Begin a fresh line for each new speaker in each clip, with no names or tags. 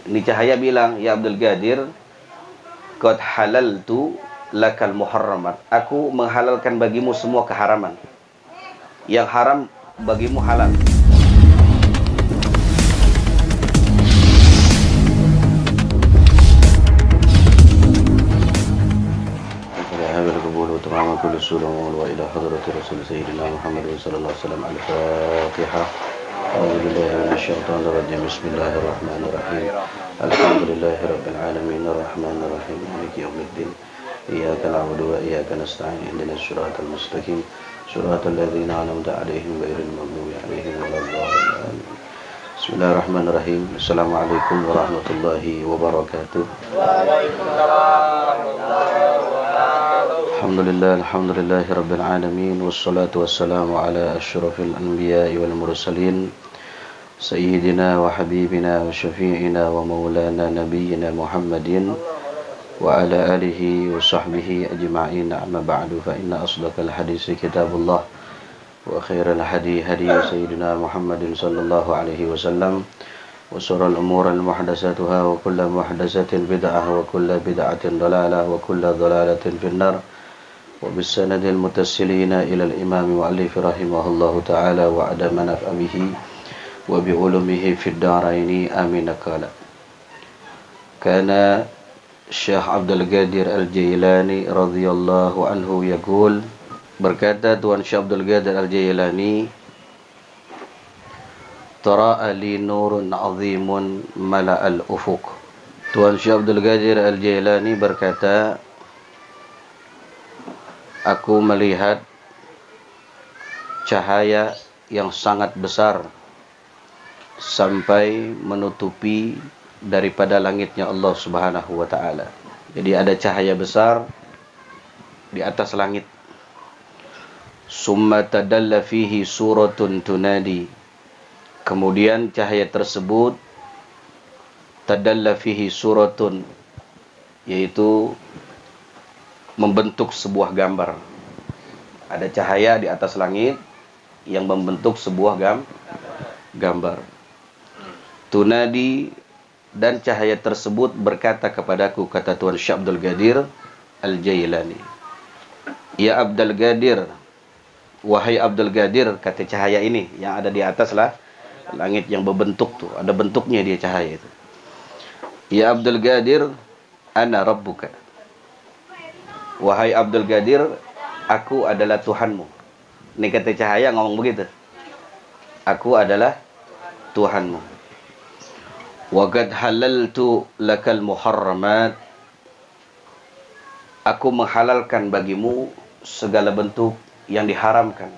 Ini cahaya bilang, ya Abdul Qadir, qad halaltu lakal muharramat. Aku menghalalkan bagimu semua keharaman. Yang haram bagimu halal. وتمام كل سورة وإلى حضرة رسول سيدنا محمد صلى الله عليه وسلم. الفاتحة. أعوذ بالله من الشيطان الرجيم. بسم الله الرحمن الرحيم. الحمد لله رب العالمين الرحمن الرحيم مالك يوم الدين. إياك نعبد وإياك نستعين اهدنا الصراط المستقيم صراط الذين أنعمت عليهم غير المغضوب عليهم ولا الضالين. بسم الله الرحمن الرحيم. السلام عليكم ورحمة الله وبركاته. الحمد لله رب العالمين والصلاة والسلام على أشرف الأنبياء والمرسلين سيدنا وحبيبنا وشفيعنا ومولانا نبينا محمد وعلى آله وصحبه أجمعين. أما بعد فإن أصدق الحديث كتاب الله وخير الهدي هدي سيدنا محمد صلى الله عليه وسلم وشر الأمور محدثاتها وكل محدثة بدعة وكل بدعة ضلالة وكل ضلالة في النار. وبالسند المتصلين إلى الإمام مؤلف رحمه الله تعالى وعدم نفع به وبعلومه في الدارين آمين. قال كان الشيخ عبد القادر الجيلاني رضي الله عنه يقول, berkata Tuan Syekh Abdul Qadir Al-Jailani, tara'a li nurun azimun mala'al ufuq. Tuan Syekh Abdul Qadir Al-Jailani berkata, aku melihat cahaya yang sangat besar sampai menutupi daripada langitnya Allah Subhanahu wa ta'ala. Jadi ada cahaya besar di atas langit. Summa tadalla fihi suratun tunadi. Kemudian cahaya tersebut tadalla fihi suratun, yaitu membentuk sebuah gambar. Ada cahaya di atas langit yang membentuk sebuah gambar. Tunadi, dan cahaya tersebut berkata kepadaku, kata Tuan Syekh Abdul Qadir Al-Jailani, ya Abdul Qadir, wahai Abdul Qadir, kata cahaya ini yang ada di atas lah langit yang berbentuk tuh, ada bentuknya dia cahaya itu. Ya Abdul Qadir, ana rabbuka. Wahai Abdul Qadir, aku adalah Tuhanmu. Ini kata cahaya ngomong begitu. Aku adalah Tuhanmu. Wa qad halaltu lakal muharramat. Aku menghalalkan bagimu segala bentuk yang diharamkan.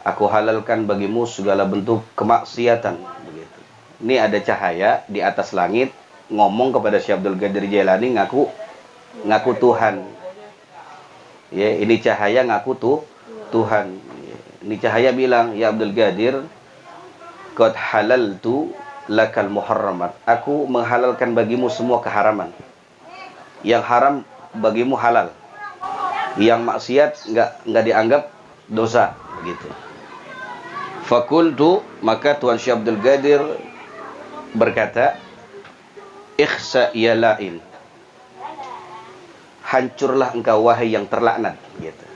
Aku halalkan bagimu segala bentuk kemaksiatan. Begitu. Ini ada cahaya di atas langit ngomong kepada Syekh Abdul Qadir Jailani, ngaku Tuhan. Ya, ini cahaya ngaku Tuhan. Ini cahaya bilang, ya Abdul Qadir, qad halaltu lakal muharramat. Aku menghalalkan bagimu semua keharaman. Yang haram bagimu halal. Yang maksiat enggak dianggap dosa, begitu. Fakultu, maka Tuan Syekh Abdul Qadir berkata, ikhsa ya la'in. Hancurlah engkau wahai yang terlaknat, gitu.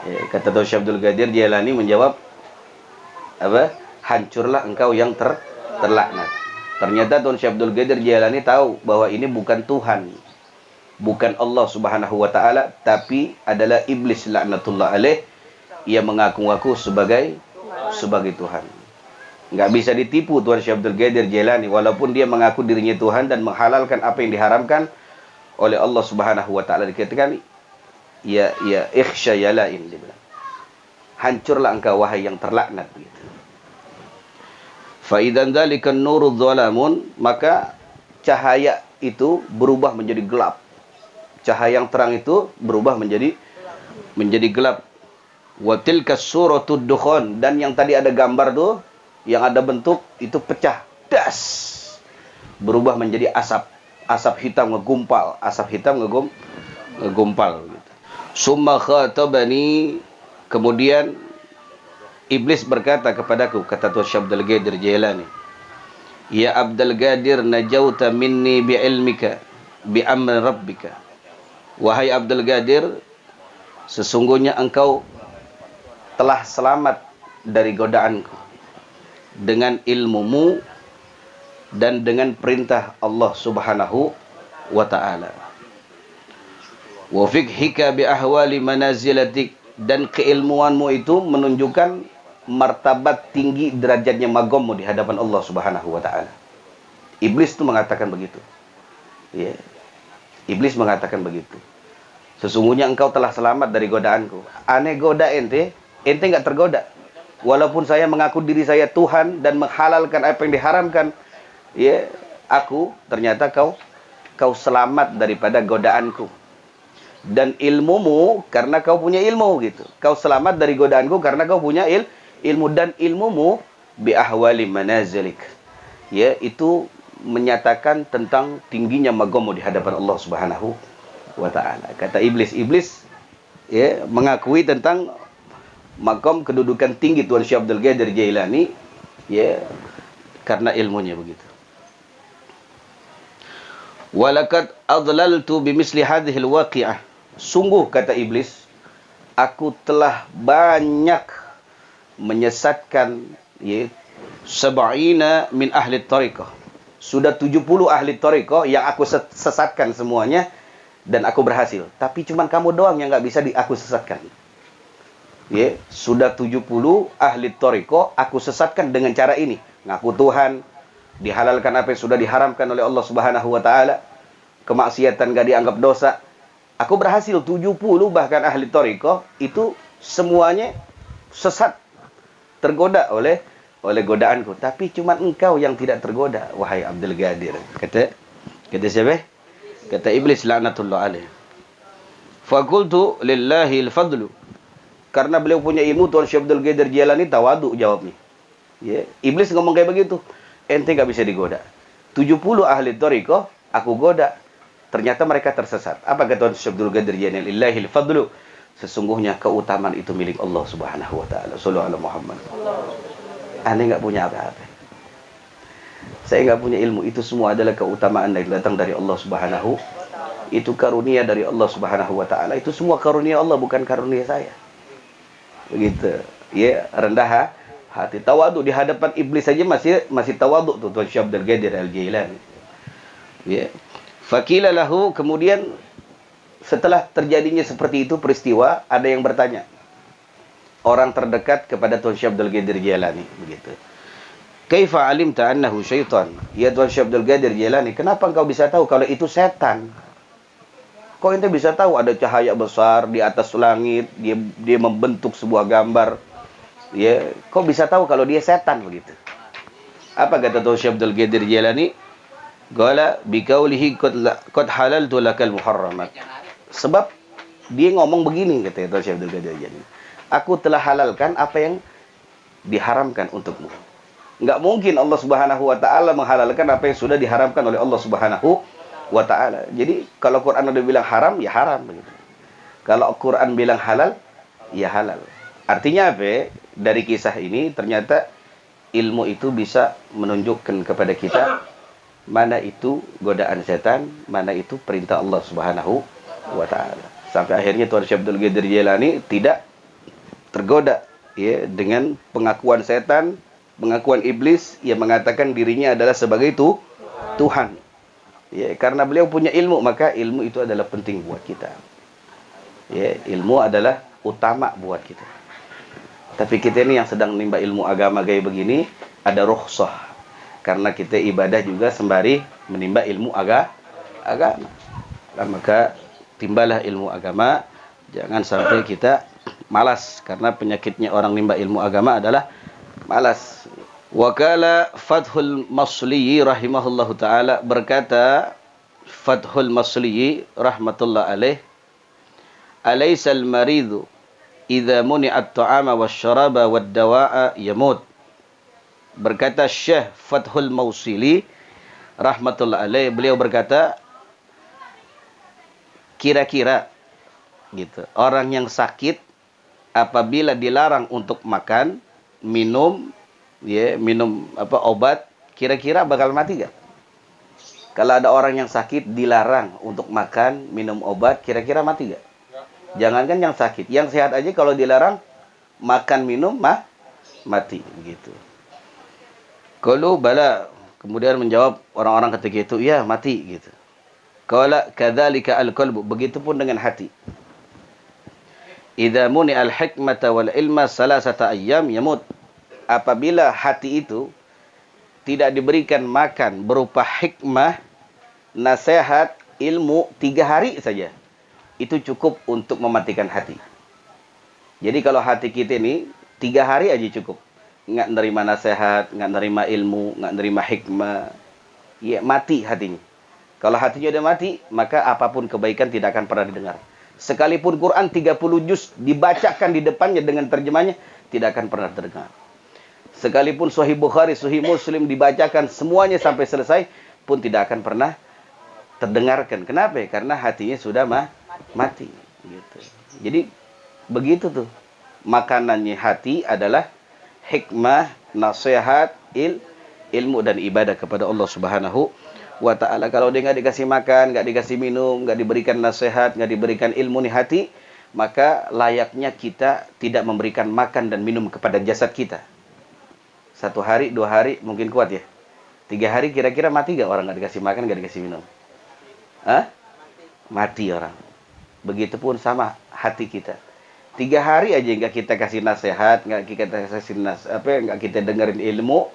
Ya, kata Tuan Syekh Abdul Qadir Jailani menjawab, apa? Hancurlah engkau yang terlaknat. Ternyata Tuan Syekh Abdul Qadir Jailani tahu bahwa ini bukan Tuhan, bukan Allah Subhanahu wa ta'ala, tapi adalah iblis laknatullah alaih yang mengaku-ngaku sebagai Tuhan. Enggak bisa ditipu Tuan Syekh Abdul Qadir Jailani, walaupun dia mengaku dirinya Tuhan dan menghalalkan apa yang diharamkan oleh Allah Subhanahu wa ta'ala. Dikatakan, ya ikhsya ya la'in, dia bilang, hancurlah engkau wahai yang terlaknat, begitu. Fa idzan dzalika an-nuru dhalamun, maka cahaya itu berubah menjadi gelap. Cahaya yang terang itu berubah menjadi gelap. Wa tilka suratud dukhan, dan yang tadi ada gambar tuh, yang ada bentuk itu pecah, das, berubah menjadi asap hitam ngegumpal, ngegumpal gitu. Summa khatabani, kemudian iblis berkata kepadaku, kata Tuan Syekh Abdul Qadir Jailani, Ya Abdul Qadir najauta minni bi'ilmika bi'amri rabbika. Wahai Abdul Qadir, sesungguhnya engkau telah selamat dari godaanku dengan ilmumu dan dengan perintah Allah Subhanahu wa ta'ala. Wa fiqhika bi ahwali manazilatik, dan keilmuanmu itu menunjukkan martabat tinggi derajatnya magommu di hadapan Allah Subhanahu wa ta'ala. Iblis itu mengatakan begitu. Ya. Iblis mengatakan begitu. Sesungguhnya engkau telah selamat dari godaanku. Aneh goda ente enggak tergoda. Walaupun saya mengaku diri saya Tuhan dan menghalalkan apa yang diharamkan, ya, aku ternyata kau selamat daripada godaanku. Dan ilmumu karena kau punya ilmu gitu. Kau selamat dari godaanku karena kau punya ilmu, dan ilmumu bi ahwali manazilik. Ya, itu menyatakan tentang tingginya magommu di hadapan Allah Subhanahu wa ta'ala. Kata iblis ya, mengakui tentang makom kedudukan tinggi Tuan Syekh Abdul Qadir Jailani, ya, karena ilmunya begitu. Walaqad adlaltu bimisli hadhil waqi'ah. Sungguh, kata iblis, aku telah banyak menyesatkan, ya, sab'ina min ahli tariqah. Sudah 70 ahli tariqah yang aku sesatkan semuanya, dan aku berhasil. Tapi cuman kamu doang yang nggak bisa aku sesatkan. Ya, sudah 70 ahli tariqah aku sesatkan dengan cara ini. Ngaku Tuhan, dihalalkan apa yang sudah diharamkan oleh Allah Subhanahu wa ta'ala, kemaksiatan gak dianggap dosa. Aku berhasil. 70 bahkan ahli tariqah itu semuanya sesat, tergoda oleh godaanku. Tapi cuma engkau yang tidak tergoda, wahai Abdul Qadir. Kata siapa? Kata iblis laknatullah alaih. Fakultu lillahi al-fadlu. Karena beliau punya ilmu, Tuan Syekh Abdul Qadir Jailani tawadu jawabnya. Ya, iblis ngomong kayak begitu. Ente gak bisa digoda. 70 ahli tariqah aku goda. Ternyata mereka tersesat. Apa kata Tuan Syekh Abdul Qadir Jailani? Lillahi al-fadlu. Sesungguhnya keutamaan itu milik Allah Subhanahu wa ta'ala. Sallallahu alaihi Muhammad. Ane gak punya apa-apa. Saya nggak punya ilmu. Itu semua adalah keutamaan yang datang dari Allah Subhanahu. Itu karunia dari Allah Subhanahu wa ta'ala. Itu semua karunia Allah, bukan karunia saya. Begitu. Ya, rendah hati. Tawadu di hadapan iblis saja masih tawadu tuh Tuan Syekh Abdul Qadir Al-Jailani. Ya. Fakila lahu, kemudian setelah terjadinya seperti itu peristiwa, ada yang bertanya. Orang terdekat kepada Tuan Syekh Abdul Qadir Jailani, begitu. Kaifa alimta annahu syaitan? Ya Tuan Syekh Abdul Qadir Jailani, kenapa engkau bisa tahu kalau itu setan? Kok ente bisa tahu ada cahaya besar di atas langit, dia membentuk sebuah gambar. Ya, kok bisa tahu kalau dia setan begitu? Apa kata Tuan Syekh Abdul Qadir Jailani? Qala biqaulihi qad halaltu lakal muharramat. Sebab dia ngomong begini, kata Tuan Syekh Abdul Qadir Jailani. Aku telah halalkan apa yang diharamkan untukmu. Enggak mungkin Allah Subhanahu wa ta'ala menghalalkan apa yang sudah diharamkan oleh Allah Subhanahu wa ta'ala. Jadi kalau Quran udah bilang haram, ya haram begitu. Kalau Quran bilang halal, ya halal. Artinya apa? Dari kisah ini ternyata ilmu itu bisa menunjukkan kepada kita mana itu godaan setan, mana itu perintah Allah Subhanahu wa ta'ala. Sampai akhirnya Tuan Syekh Abdul Qadir Jailani tidak tergoda, ya, dengan pengakuan setan, pengakuan iblis yang mengatakan dirinya adalah sebagai Tuhan. Ya, karena beliau punya ilmu, maka ilmu itu adalah penting buat kita. Ya, ilmu adalah utama buat kita. Tapi kita ini yang sedang menimba ilmu agama kayak begini, ada rukhsah. Karena kita ibadah juga sembari menimba ilmu agama. Maka timbalah ilmu agama, jangan sampai kita malas. Karena penyakitnya orang nimba ilmu agama adalah malas. Wakala Fathul Masliyi rahimahullahu ta'ala, berkata Fathul Masliyi rahmatullah alaih, alaysal maridu idza muni'at ta'ama wasyaraba wad-dawa'a yamut. Berkata Syekh Fathul Mausili rahmatullah alaih, beliau berkata, kira-kira gitu, orang yang sakit apabila dilarang untuk makan, minum, ya, minum obat, kira-kira bakal mati gak? Kalau ada orang yang sakit dilarang untuk makan, minum obat, kira-kira mati gak? Jangankan yang sakit, yang sehat aja kalau dilarang makan, minum, mati. Begitu. Qalu bala. Kemudian menjawab orang-orang ketika itu, ya mati. Gitu. Qala kadzalika al-qalbu. Begitupun dengan hati. Idza muni al-hikmata wal ilma salasata ayyam yamut. Apabila hati itu tidak diberikan makan berupa hikmah, nasihat, ilmu 3 hari saja, itu cukup untuk mematikan hati. Jadi kalau hati kita ini 3 hari aja cukup, nggak nerima nasihat, nggak nerima ilmu, nggak nerima hikmah, ya mati hatinya. Kalau hatinya udah mati, maka apapun kebaikan tidak akan pernah didengar. Sekalipun Quran 30 juz dibacakan di depannya dengan terjemahnya, tidak akan pernah terdengar. Sekalipun Sahih Bukhari, Sahih Muslim dibacakan semuanya sampai selesai, pun tidak akan pernah terdengarkan. Kenapa? Karena hatinya sudah mati. Gitu. Jadi begitu tuh. Makanannya hati adalah hikmah, nasihat, ilmu dan ibadah kepada Allah Subhanahu wa ta'ala. Kalau dia nggak dikasih makan, nggak dikasih minum, nggak diberikan nasihat, nggak diberikan ilmu nih hati, maka layaknya kita tidak memberikan makan dan minum kepada jasad kita. 1 hari, 2 hari mungkin kuat ya. 3 hari kira-kira mati gak orang nggak dikasih makan, nggak dikasih minum? Hah? Mati orang. Begitupun sama hati kita. 3 hari aja nggak kita kasih nasihat, nggak kita dengerin ilmu,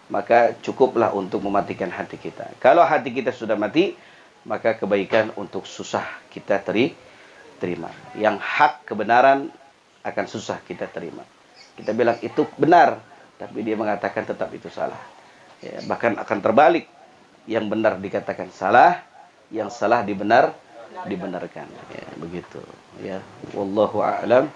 maka cukuplah untuk mematikan hati kita. Kalau hati kita sudah mati, maka kebaikan untuk susah kita terima. Yang hak kebenaran akan susah kita terima. Kita bilang itu benar, tapi dia mengatakan tetap itu salah. Ya, bahkan akan terbalik. Yang benar dikatakan salah, yang salah dibenarkan. Ya, begitu. Ya, wallahu a'lam.